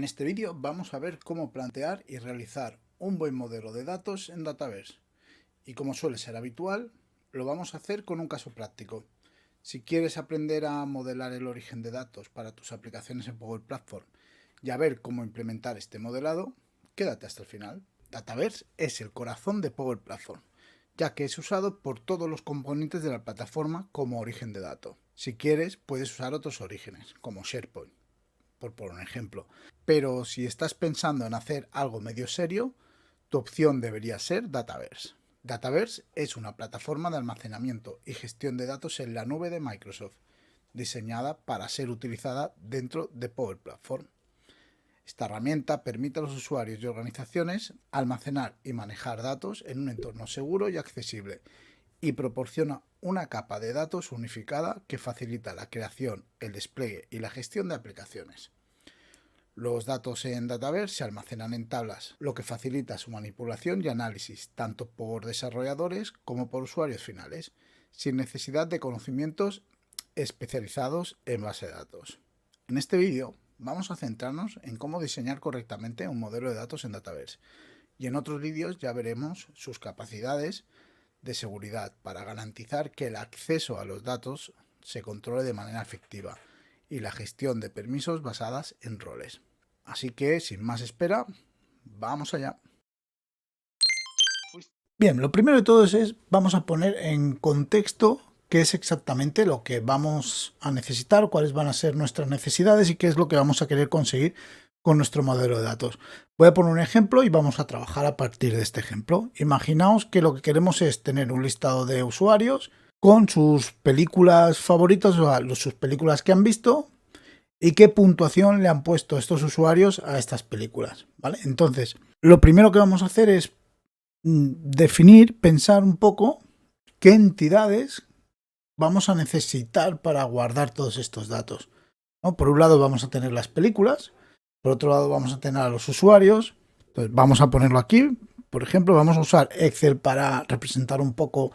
En este vídeo vamos a ver cómo plantear y realizar un buen modelo de datos en Dataverse. Y como suele ser habitual, lo vamos a hacer con un caso práctico. Si quieres aprender a modelar el origen de datos para tus aplicaciones en Power Platform y a ver cómo implementar este modelado, quédate hasta el final. Dataverse es el corazón de Power Platform, ya que es usado por todos los componentes de la plataforma como origen de datos. Si quieres, puedes usar otros orígenes, como SharePoint, por un ejemplo. Pero si estás pensando en hacer algo medio serio, tu opción debería ser Dataverse. Dataverse es una plataforma de almacenamiento y gestión de datos en la nube de Microsoft, diseñada para ser utilizada dentro de Power Platform. Esta herramienta permite a los usuarios y organizaciones almacenar y manejar datos en un entorno seguro y accesible, y proporciona una capa de datos unificada que facilita la creación, el despliegue y la gestión de aplicaciones. Los datos en Dataverse se almacenan en tablas, lo que facilita su manipulación y análisis tanto por desarrolladores como por usuarios finales, sin necesidad de conocimientos especializados en base de datos. En este vídeo vamos a centrarnos en cómo diseñar correctamente un modelo de datos en Dataverse, y en otros vídeos ya veremos sus capacidades de seguridad para garantizar que el acceso a los datos se controle de manera efectiva y la gestión de permisos basadas en roles. Así que, sin más espera, vamos allá. Bien, lo primero de todo vamos a poner en contexto qué es exactamente lo que vamos a necesitar, cuáles van a ser nuestras necesidades y qué es lo que vamos a querer conseguir con nuestro modelo de datos. Voy a poner un ejemplo y vamos a trabajar a partir de este ejemplo. Imaginaos que lo que queremos es tener un listado de usuarios con sus películas favoritas o sus películas que han visto y qué puntuación le han puesto estos usuarios a estas películas, ¿vale? Entonces, lo primero que vamos a hacer es definir, pensar un poco qué entidades vamos a necesitar para guardar todos estos datos, ¿no? Por un lado vamos a tener las películas, por otro lado vamos a tener a los usuarios. Entonces vamos a ponerlo aquí. Por ejemplo, vamos a usar Excel para representar un poco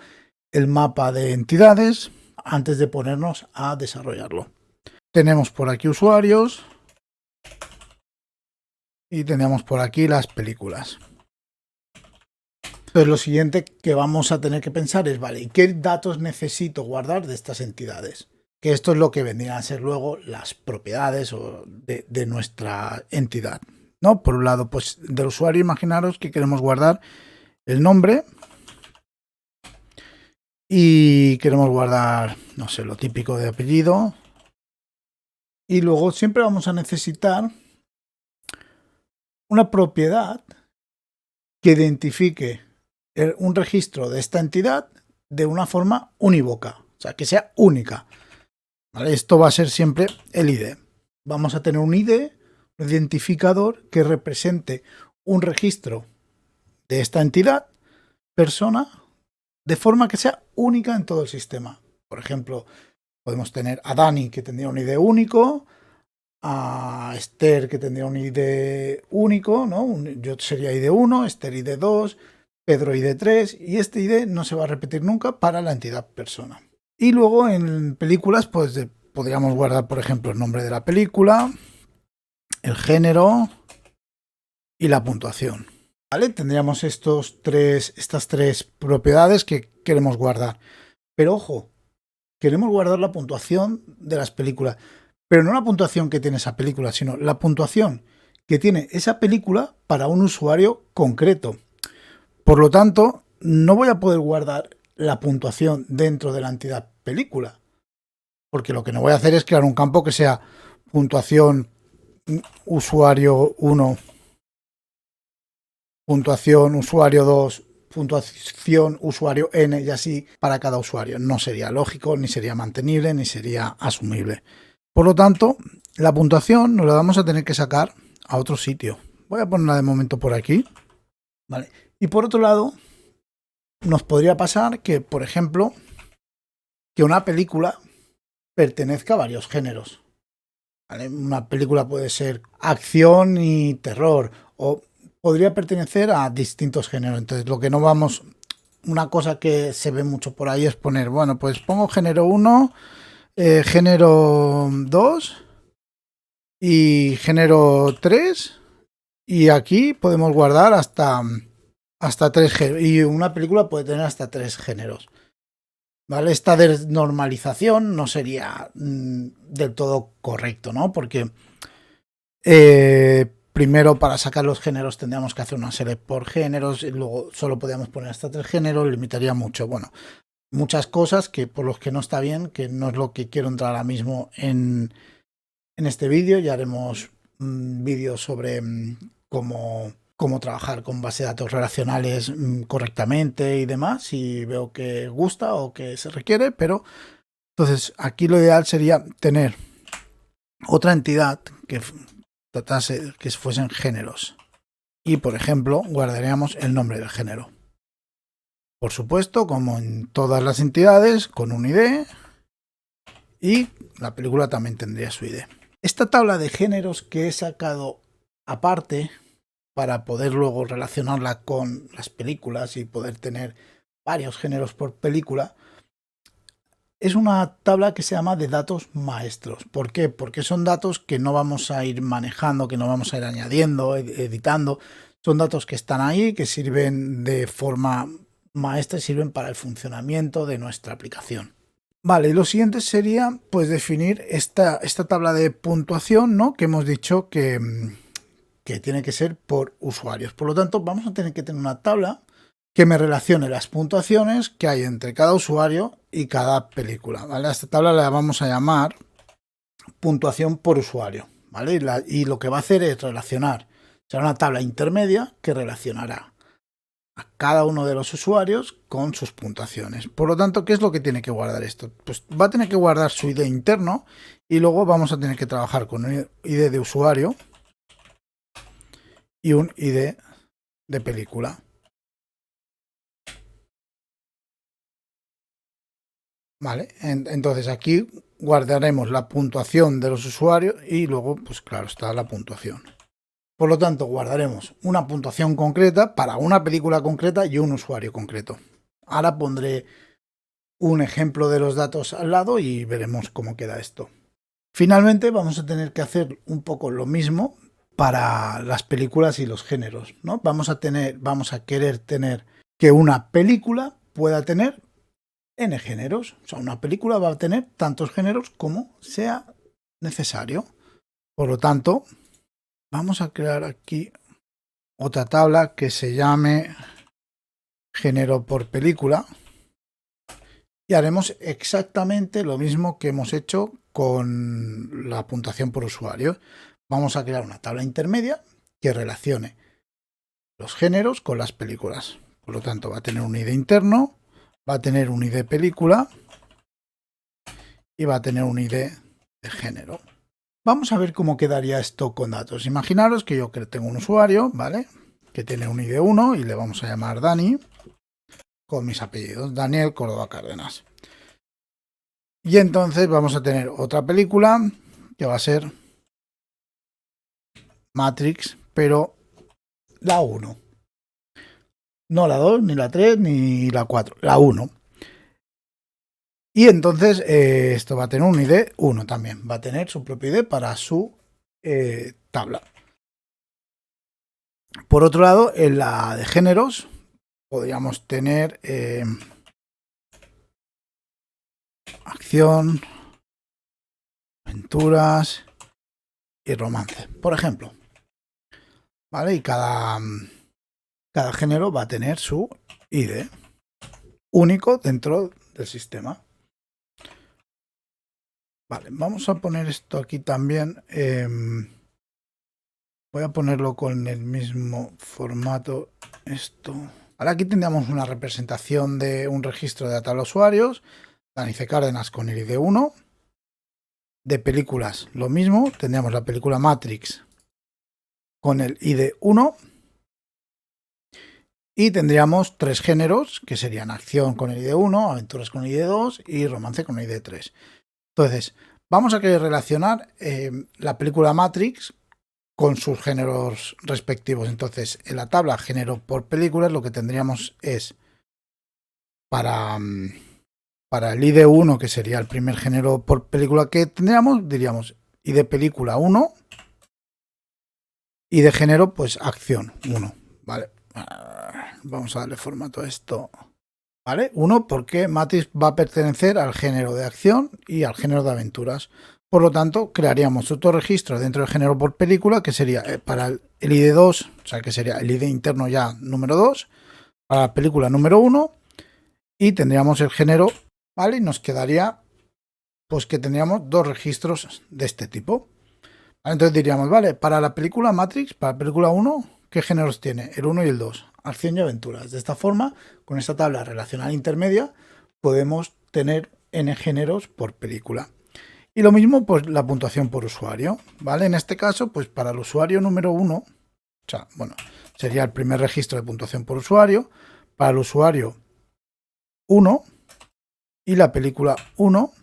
el mapa de entidades antes de ponernos a desarrollarlo. Tenemos por aquí usuarios y tenemos por aquí las películas. Entonces lo siguiente que vamos a tener que pensar es, vale, ¿qué datos necesito guardar de estas entidades? Que esto es lo que vendrían a ser luego las propiedades de nuestra entidad, ¿no? Por un lado, pues del usuario, imaginaros que queremos guardar el nombre y queremos guardar, no sé, lo típico de apellido. Y luego siempre vamos a necesitar una propiedad que identifique un registro de esta entidad de una forma unívoca, o sea, que sea única. ¿Vale? Esto va a ser siempre el ID. Vamos a tener un ID, un identificador que represente un registro de esta entidad, persona, de forma que sea única en todo el sistema. Por ejemplo, podemos tener a Dani, que tendría un ID único, a Esther, que tendría un ID único, ¿no? Yo sería ID 1, Esther ID 2, Pedro ID 3, y este ID no se va a repetir nunca para la entidad persona. Y luego en películas, pues podríamos guardar, por ejemplo, el nombre de la película, el género y la puntuación. ¿Vale? Tendríamos estas tres propiedades que queremos guardar. Pero ojo, queremos guardar la puntuación de las películas. Pero no la puntuación que tiene esa película, sino la puntuación que tiene esa película para un usuario concreto. Por lo tanto, no voy a poder guardar la puntuación dentro de la entidad película, porque lo que no voy a hacer es crear un campo que sea puntuación usuario 1, puntuación usuario 2, puntuación usuario n y así para cada usuario. No sería lógico, ni sería mantenible, ni sería asumible. Por lo tanto, la puntuación nos la vamos a tener que sacar a otro sitio. Voy a ponerla de momento por aquí, ¿vale? Y por otro lado, nos podría pasar que, por ejemplo, que una película pertenezca a varios géneros, ¿vale? Una película puede ser acción y terror, o podría pertenecer a distintos géneros. Entonces, lo que no vamos... Una cosa que se ve mucho por ahí es poner, bueno, pues pongo género 1, género 2 y género 3. Y aquí podemos guardar hasta 3 géneros. Y una película puede tener hasta 3 géneros. ¿Vale? Esta desnormalización no sería del todo correcto, ¿no? Porque primero, para sacar los géneros tendríamos que hacer una serie por géneros y luego solo podíamos poner hasta 3 géneros, limitaría mucho. Bueno, muchas cosas que por los que no está bien, que no es lo que quiero entrar ahora mismo en este vídeo. Ya haremos vídeos sobre cómo trabajar con base de datos relacionales correctamente y demás, si veo que gusta o que se requiere, pero entonces aquí lo ideal sería tener otra entidad que tratase que fuesen géneros y, por ejemplo, guardaríamos el nombre del género. Por supuesto, como en todas las entidades, con un ID, y la película también tendría su ID. Esta tabla de géneros que he sacado aparte para poder luego relacionarla con las películas y poder tener varios géneros por película, es una tabla que se llama de datos maestros. ¿Por qué? Porque son datos que no vamos a ir manejando, que no vamos a ir añadiendo, editando. Son datos que están ahí, que sirven de forma maestra y sirven para el funcionamiento de nuestra aplicación. Vale, y lo siguiente sería pues definir esta tabla de puntuación, ¿no? Que hemos dicho que tiene que ser por usuarios. Por lo tanto, vamos a tener que tener una tabla que me relacione las puntuaciones que hay entre cada usuario y cada película, ¿vale? A esta tabla la vamos a llamar puntuación por usuario, ¿vale? Y lo que va a hacer es relacionar, será una tabla intermedia que relacionará a cada uno de los usuarios con sus puntuaciones. Por lo tanto, ¿qué es lo que tiene que guardar esto? Pues va a tener que guardar su ID interno y luego vamos a tener que trabajar con un ID de usuario y un ID de película. Vale, entonces aquí guardaremos la puntuación de los usuarios y luego, pues claro, está la puntuación. Por lo tanto, guardaremos una puntuación concreta para una película concreta y un usuario concreto. Ahora pondré un ejemplo de los datos al lado y veremos cómo queda esto. Finalmente, vamos a tener que hacer un poco lo mismo para las películas y los géneros, ¿no? Vamos a querer tener que una película pueda tener N géneros. O sea, una película va a tener tantos géneros como sea necesario. Por lo tanto, vamos a crear aquí otra tabla que se llame género por película y haremos exactamente lo mismo que hemos hecho con la puntuación por usuario. Vamos a crear una tabla intermedia que relacione los géneros con las películas. Por lo tanto, va a tener un ID interno, va a tener un ID película y va a tener un ID de género. Vamos a ver cómo quedaría esto con datos. Imaginaros que yo tengo un usuario, ¿vale? Que tiene un ID 1 y le vamos a llamar Dani con mis apellidos, Daniel Córdoba Cárdenas. Y entonces vamos a tener otra película que va a ser Matrix, pero la 1. No la 2, ni la 3, ni la 4, la 1. Y entonces esto va a tener un ID 1 también. Va a tener su propio ID para su tabla. Por otro lado, en la de géneros podríamos tener acción, aventuras y romance, por ejemplo. ¿Vale? Y cada género va a tener su ID único dentro del sistema. Vale, vamos a poner esto aquí también. Voy a ponerlo con el mismo formato. Esto. Ahora aquí tendríamos una representación de un registro de data de usuarios. Dani C. Cárdenas con el ID 1. De películas lo mismo. Tendríamos la película Matrix con el ID 1. Y tendríamos 3 géneros, que serían acción con el ID 1, aventuras con el ID 2 y romance con el ID 3. Entonces, vamos a querer relacionar la película Matrix con sus géneros respectivos. Entonces, en la tabla género por películas lo que tendríamos es para el ID 1, que sería el primer género por película que tendríamos, diríamos y de película 1 y de género pues acción 1, ¿vale? Vamos a darle formato a esto, ¿vale? 1 porque Matrix va a pertenecer al género de acción y al género de aventuras. Por lo tanto, crearíamos otro registro dentro del género por película que sería para el ID2, o sea que sería el ID interno ya número 2, para la película número 1 y tendríamos el género, ¿vale? Y nos quedaría pues que tendríamos dos registros de este tipo. Entonces diríamos, vale, para la película Matrix, para la película 1, ¿qué géneros tiene? El 1 y el 2, acción y aventuras. De esta forma, con esta tabla relacional intermedia, podemos tener n géneros por película. Y lo mismo, pues la puntuación por usuario, ¿vale? En este caso, pues para el usuario número 1, o sea, bueno, sería el primer registro de puntuación por usuario, para el usuario 1 y la película 1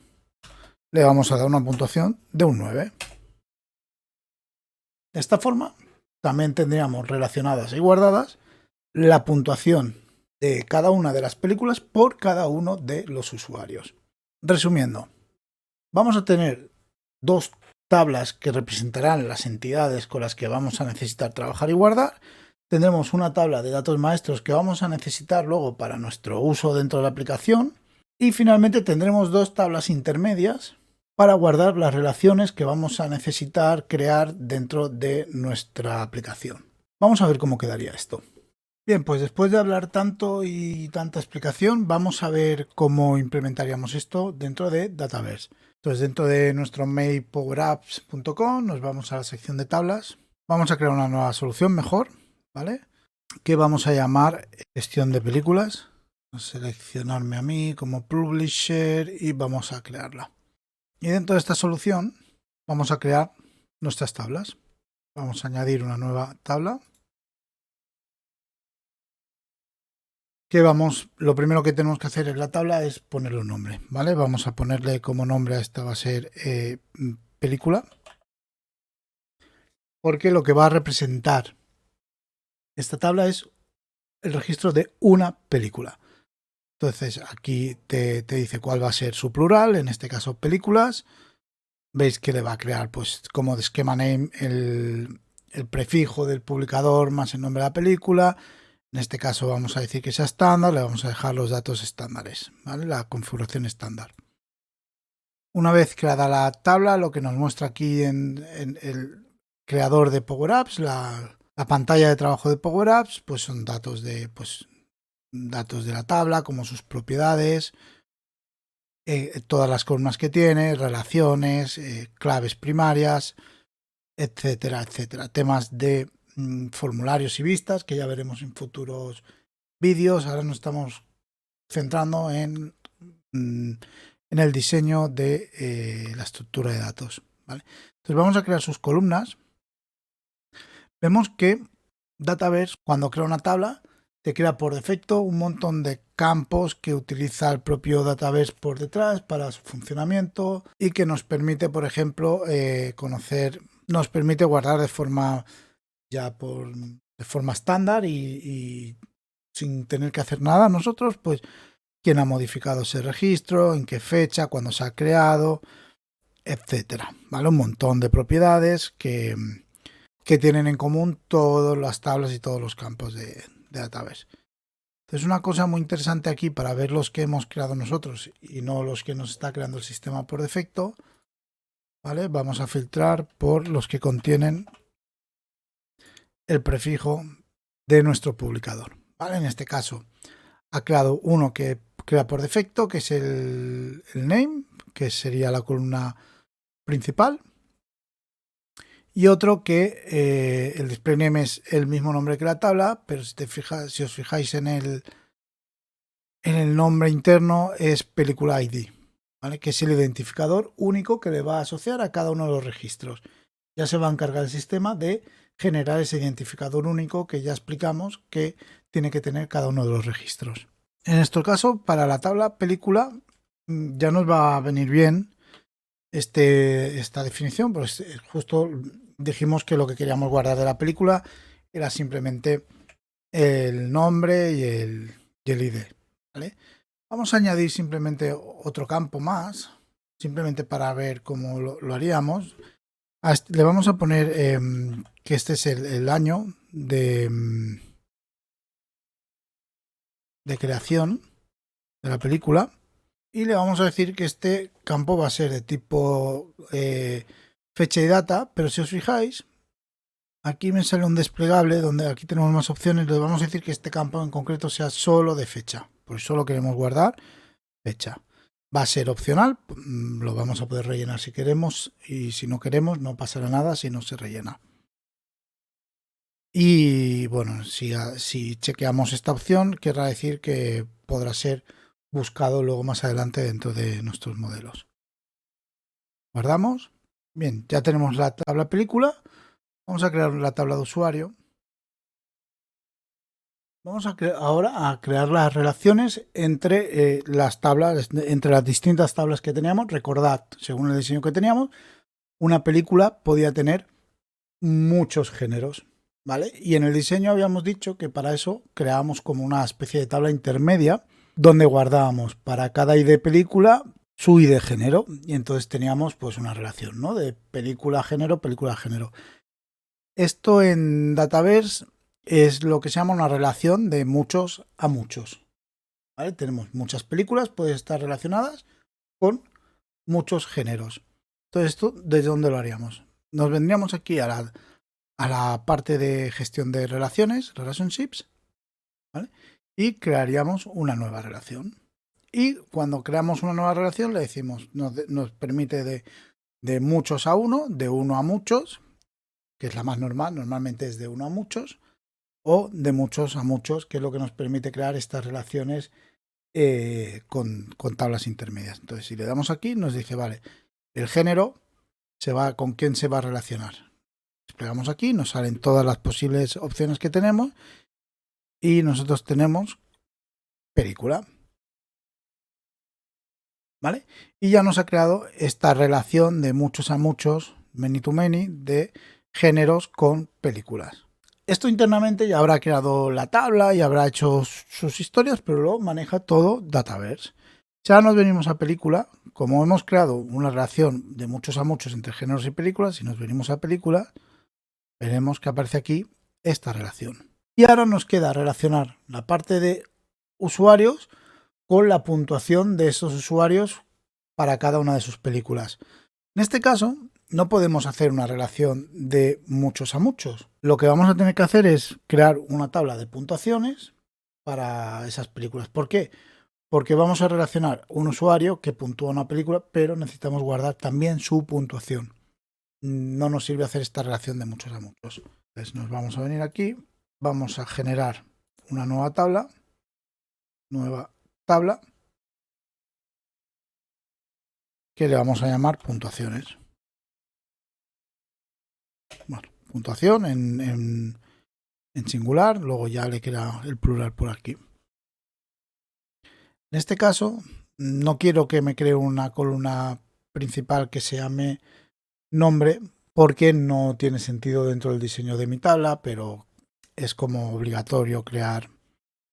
le vamos a dar una puntuación de un 9. De esta forma, también tendríamos relacionadas y guardadas la puntuación de cada una de las películas por cada uno de los usuarios. Resumiendo, vamos a tener dos tablas que representarán las entidades con las que vamos a necesitar trabajar y guardar. Tendremos una tabla de datos maestros que vamos a necesitar luego para nuestro uso dentro de la aplicación. Y finalmente tendremos dos tablas intermedias para guardar las relaciones que vamos a necesitar crear dentro de nuestra aplicación. Vamos a ver cómo quedaría esto. Bien, pues después de hablar tanto y tanta explicación, vamos a ver cómo implementaríamos esto dentro de Dataverse. Entonces, dentro de nuestro mail powerapps.com nos vamos a la sección de tablas. Vamos a crear una nueva solución mejor, ¿vale? Que vamos a llamar gestión de películas. Vamos a seleccionarme a mí como publisher y vamos a crearla. Y dentro de esta solución vamos a crear nuestras tablas. Vamos a añadir una nueva tabla. Lo primero que tenemos que hacer en la tabla es ponerle un nombre, ¿vale? Vamos a ponerle como nombre a esta va a ser película. Porque lo que va a representar esta tabla es el registro de una película. Entonces aquí te dice cuál va a ser su plural, en este caso películas. Veis que le va a crear pues como de schema name el prefijo del publicador más el nombre de la película. En este caso vamos a decir que sea estándar, le vamos a dejar los datos estándares, ¿vale? La configuración estándar. Una vez creada la tabla, lo que nos muestra aquí en el creador de Power Apps, la pantalla de trabajo de Power Apps, pues son datos de la tabla, como sus propiedades, todas las columnas que tiene, relaciones, claves primarias, etcétera, etcétera. Temas de formularios y vistas, que ya veremos en futuros vídeos. Ahora nos estamos centrando en el diseño de la estructura de datos, ¿vale? Entonces vamos a crear sus columnas. Vemos que Dataverse, cuando crea una tabla, te crea por defecto un montón de campos que utiliza el propio Dataverse por detrás para su funcionamiento y que nos permite, por ejemplo, nos permite guardar de forma estándar y sin tener que hacer nada nosotros, pues quién ha modificado ese registro, en qué fecha, cuándo se ha creado, etcétera, ¿vale? Un montón de propiedades que tienen en común todas las tablas y todos los campos de Dataverse. Entonces, una cosa muy interesante aquí para ver los que hemos creado nosotros y no los que nos está creando el sistema por defecto, ¿vale? Vamos a filtrar por los que contienen el prefijo de nuestro publicador, ¿vale? En este caso, ha creado uno que crea por defecto, que es el name, que sería la columna principal. Y otro que el display name es el mismo nombre que la tabla, pero si os fijáis en el nombre interno es película ID, ¿vale? Que es el identificador único que le va a asociar a cada uno de los registros. Ya se va a encargar el sistema de generar ese identificador único que ya explicamos que tiene que tener cada uno de los registros. En este caso, para la tabla película ya nos va a venir bien esta definición, pues justo dijimos que lo que queríamos guardar de la película era simplemente el nombre y el ID, ¿vale? Vamos a añadir simplemente otro campo más, simplemente para ver cómo lo haríamos. Le vamos a poner que este es el año de creación de la película, y le vamos a decir que este campo va a ser de tipo fecha y data, pero si os fijáis, aquí me sale un desplegable donde aquí tenemos más opciones. Le vamos a decir que este campo en concreto sea solo de fecha, pues solo queremos guardar fecha. Va a ser opcional, lo vamos a poder rellenar si queremos, y si no queremos no pasará nada si no se rellena. Y bueno, si chequeamos esta opción, querrá decir que podrá ser buscado luego más adelante dentro de nuestros modelos. Guardamos. Bien, ya tenemos la tabla película. Vamos a crear la tabla de usuario. Vamos ahora a crear las relaciones entre las tablas, entre las distintas tablas que teníamos. Recordad, según el diseño que teníamos, una película podía tener muchos géneros, ¿vale? Y en el diseño habíamos dicho que para eso creábamos como una especie de tabla intermedia donde guardábamos para cada ID película su ID género, y entonces teníamos pues una relación, ¿no? De película género, película género. Esto en Dataverse es lo que se llama una relación de muchos a muchos, ¿vale? Tenemos muchas películas, pueden estar relacionadas con muchos géneros. Entonces, ¿esto desde dónde lo haríamos? Nos vendríamos aquí a la parte de gestión de relaciones, relationships, ¿vale? Y crearíamos una nueva relación. Y cuando creamos una nueva relación le decimos, nos permite de muchos a uno, de uno a muchos, que es la más normal, normalmente es de uno a muchos, o de muchos a muchos, que es lo que nos permite crear estas relaciones con tablas intermedias. Entonces, si le damos aquí, nos dice, vale, el género con quién se va a relacionar. Desplegamos aquí, nos salen todas las posibles opciones que tenemos, y nosotros tenemos película, ¿vale? Y ya nos ha creado esta relación de muchos a muchos, many to many, de géneros con películas. Esto internamente ya habrá creado la tabla y habrá hecho sus historias, pero lo maneja todo Dataverse. Si ahora nos venimos a película, como hemos creado una relación de muchos a muchos entre géneros y películas, si nos venimos a película, veremos que aparece aquí esta relación. Y ahora nos queda relacionar la parte de usuarios con la puntuación de esos usuarios para cada una de sus películas. En este caso, no podemos hacer una relación de muchos a muchos. Lo que vamos a tener que hacer es crear una tabla de puntuaciones para esas películas. ¿Por qué? Porque vamos a relacionar un usuario que puntúa una película, pero necesitamos guardar también su puntuación. No nos sirve hacer esta relación de muchos a muchos. Entonces nos vamos a venir aquí, vamos a generar una nueva tabla, que le vamos a llamar puntuaciones. Bueno, puntuación en singular, luego ya le queda el plural por aquí. En este caso, no quiero que me cree una columna principal que se llame nombre, porque no tiene sentido dentro del diseño de mi tabla, pero es como obligatorio crear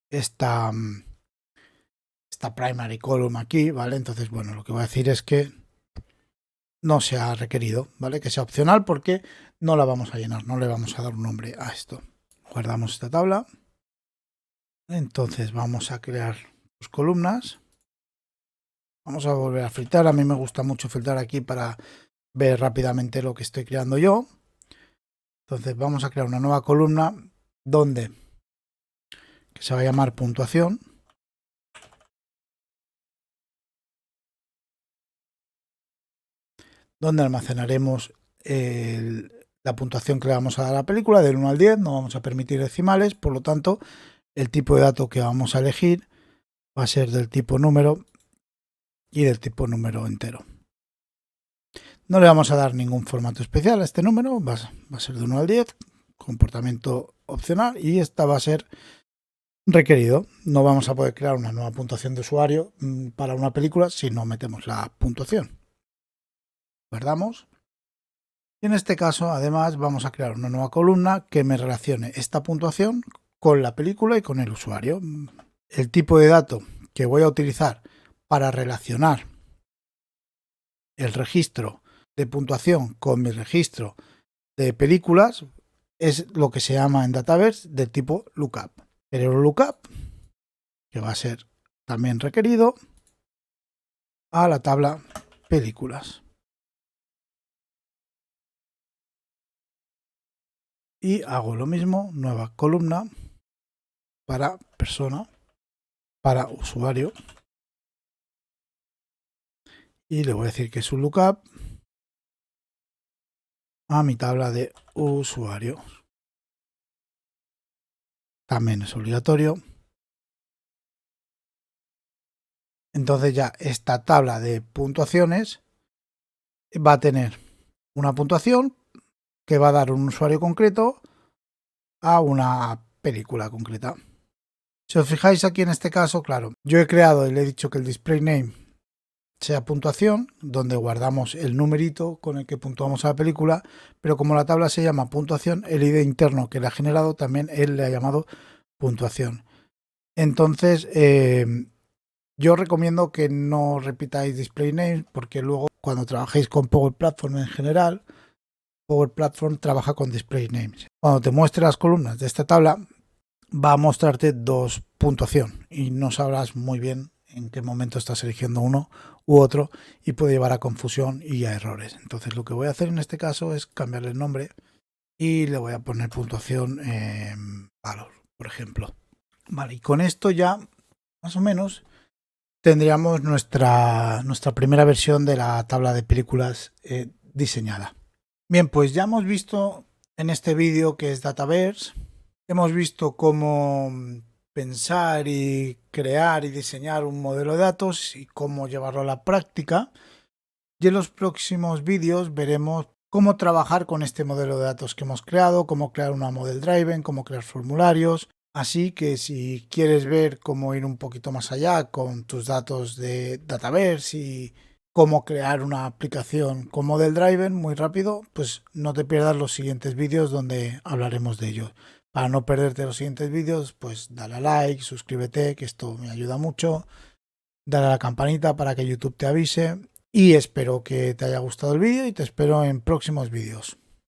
esta primary column aquí, ¿vale? Entonces, bueno, lo que voy a decir es que no sea requerido, ¿vale? Que sea opcional, porque no la vamos a llenar, no le vamos a dar un nombre a esto. Guardamos esta tabla. Entonces vamos a crear sus columnas. Vamos a volver a filtrar. A mí me gusta mucho filtrar aquí para ver rápidamente lo que estoy creando yo. Entonces vamos a crear una nueva columna que se va a llamar puntuación. Donde almacenaremos la puntuación que le vamos a dar a la película del 1 al 10. No vamos a permitir decimales, por lo tanto el tipo de dato que vamos a elegir va a ser del tipo número y del tipo número entero. No le vamos a dar ningún formato especial a este número, va a ser de 1 al 10, comportamiento opcional, y esta va a ser requerido. No vamos a poder crear una nueva puntuación de usuario para una película si no metemos la puntuación. Guardamos. Y en este caso, además, vamos a crear una nueva columna que me relacione esta puntuación con la película y con el usuario. El tipo de dato que voy a utilizar para relacionar el registro de puntuación con mi registro de películas es lo que se llama en Dataverse del tipo lookup. Pero el lookup, que va a ser también requerido a la tabla películas. Y hago lo mismo, nueva columna para persona, para usuario. Y le voy a decir que es un lookup a mi tabla de usuarios. También es obligatorio. Entonces ya esta tabla de puntuaciones va a tener una puntuación que va a dar un usuario concreto a una película concreta. Si os fijáis aquí en este caso, claro, yo he creado y le he dicho que el display name sea puntuación, donde guardamos el numerito con el que puntuamos a la película, pero como la tabla se llama puntuación, el ID interno que le ha generado también él le ha llamado puntuación. Entonces, yo recomiendo que no repitáis display name, porque luego cuando trabajéis con Power Platform en general, Power Platform trabaja con display names. Cuando te muestre las columnas de esta tabla, va a mostrarte dos puntuación y no sabrás muy bien en qué momento estás eligiendo uno u otro y puede llevar a confusión y a errores. Entonces lo que voy a hacer en este caso es cambiarle el nombre y le voy a poner puntuación valor, por ejemplo. Vale, y con esto ya más o menos tendríamos nuestra primera versión de la tabla de películas diseñada. Bien, pues ya hemos visto en este vídeo que es Dataverse. Hemos visto cómo pensar y crear y diseñar un modelo de datos y cómo llevarlo a la práctica. Y en los próximos vídeos veremos cómo trabajar con este modelo de datos que hemos creado, cómo crear una model driven, cómo crear formularios. Así que si quieres ver cómo ir un poquito más allá con tus datos de Dataverse y cómo crear una aplicación con model driven muy rápido, pues no te pierdas los siguientes vídeos donde hablaremos de ello. Para no perderte los siguientes vídeos, pues dale a like, suscríbete, que esto me ayuda mucho. Dale a la campanita para que YouTube te avise. Y espero que te haya gustado el vídeo y te espero en próximos vídeos.